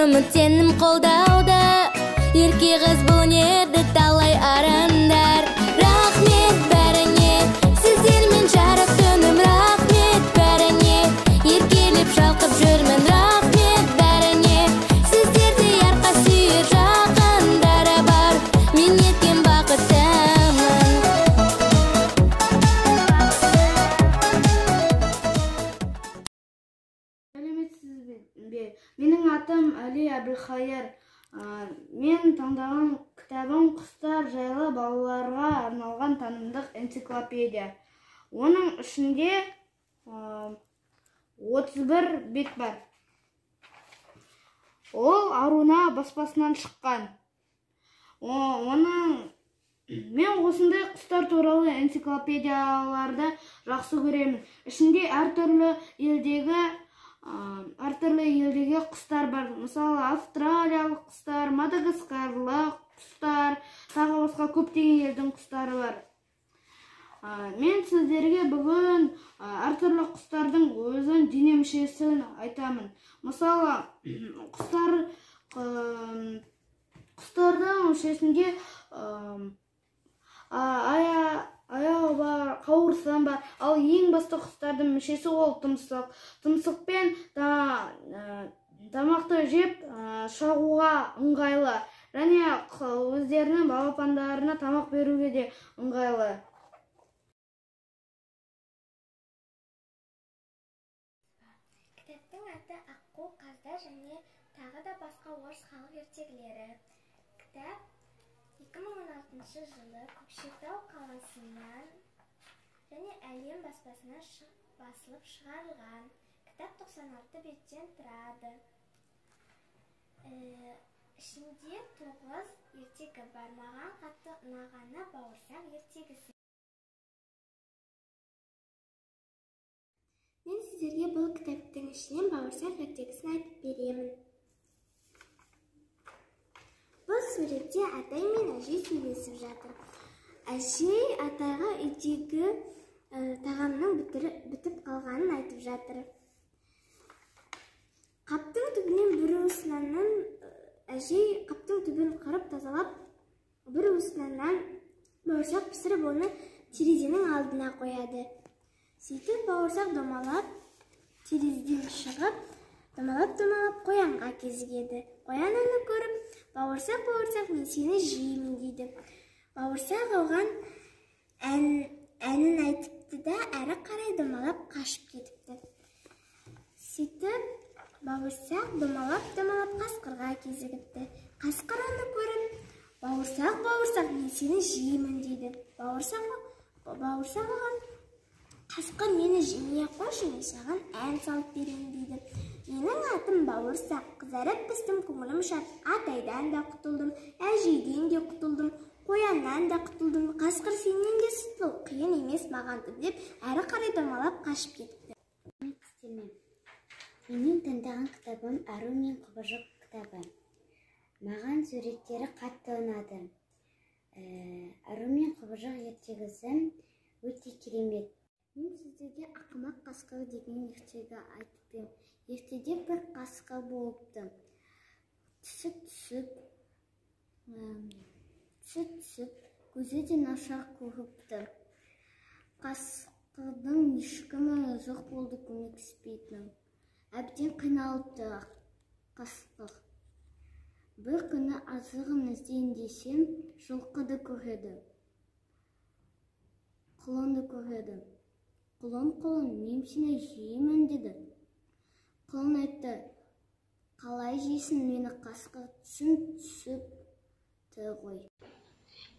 Үміттенім қолдауды ерке қыз бұл өнерді талай арандар. Рахмет бәріне, сіздермен жарық түнім. Рахмет бәріне, еркелеп шалқып жүрмін. Рахмет бәріне, сіздерде арқа сүйер жақындары бар. Мен еткен бақыттымын. Менің атым Әли Әбілхайыр. Мен таңдаған кітабым құстар жайлы балаларға арналған танымдық энциклопедия. Оның ішінде 31 бет бар. Ол Аруна баспасынан шыққан. Мен осындай құстар туралы энциклопедияларды жақсы көремін. Ішінде әртүрлі елдегі құстар бар. Мысалы, австралиялық құстар, мадагаскарлық құстар, тағы басқа көптеген елдің құстары бар. Мен сіздерге бүгін әртүрлі құстардың өзін дене мүшесін айтамын. Мысалы, құстардың мүшесінде аяғы бар, қауырсын бар. Ал ең басты құстардың мүшесі ол тұмсық. Тұмсықпен тамақты жеп шағуға ыңғайлы. Және өздерінің балапандарына тамақ беруге де ыңғайлы. Кітаптың аты Аққу, Қазда және тағы да басқа орыс халық ертегілері. Кітап 2016 жылы Көкшетау қаласынан және Әлем баспасынан басылып шығарылған. Кітап 96 беттен тұрады. Ішінде 9 ертегі бар. Маған қатты ұнағаны бауырсақ ертегісі. Мен сіздерге бұл кітаптың ішінен бауырсақ ертегісін айтып беремін. Бұл суретте атай мен әжей сөйлесіп жатыр. Әжей атайға үйдегі тағамның бітіп қалғанын айтып жатыр. Қаптың түбінен бір уысынан әжей қаптың түбін қырып тазалап, бір уысынан бауырсақ пісіріп, оны терезенің алдына қояды. Сөйтіп бауырсақ домалап, терезеден шығып, домалап қоянға кезігеді. Қоян оны көріп, бауырсақ, мен сені жеймін дейді. Бауырсақ оған әнін айтыпты да, әрі қарай домалап қашып кетіпті. Сөйтіп, бауырсақ домалап қасқырға кезігіпті. Қасқыр оны көріп, бауырсақ, мен сені жеймін дейді. Бауырсақ оған, қасқыр, мені жемей қойшы, мен саған ән салып беремін дейді. Менің атым бауырсақ, қызарып пістім, көңілім шат, атайдан да құтылдым, әжейден де құтылдым, қояннан да құтылдым, қасқыр сенен де сұтыл, қиын емес маған деп, әрі қарай домалап қашып кетіпті. Менің таңдаған кітабым Ару мен Құбыжық кітабы. Маған суреттері қатты ұнады. Ару мен Құбыжық ертегісі өте керемет. Мен сіздерге Ақымақ қасқыр деген ертегі айтып беремін. Ертеде бір қасқыр болыпты. Түсіп, көзі де нашар көріпті. Қасқырдың ешкімі жоқ болды көмектеспейтін. Әбден қиналыпты қасқыр. Бір күні азығын іздейін десем, жылқыды көреді. Құлынды көреді. Құлын, мен сені жеймін деді. Құлын айтты, қалай жейсің мені, қасқыр түсіпті ғой.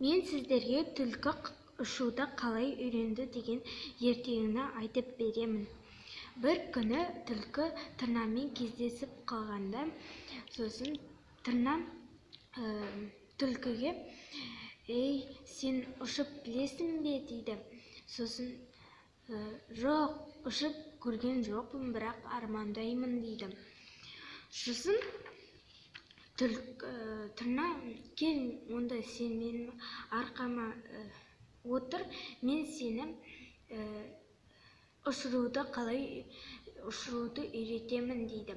Мен сіздерге түлкі ұшуды қалай үйренді деген ертегіні айтып беремін. Бір күні түлкі тырнамен кездесіп қалғанда, сосын тырна түлкіге ей, сен ұшып білесің бе дейді. Сосын жоқ, ұшып көрген жоқпын, бірақ армандаймын дейді. Сосын тырна, кел, онда сен менің арқама отыр, мен сені ұшыруды үйретемін дейді.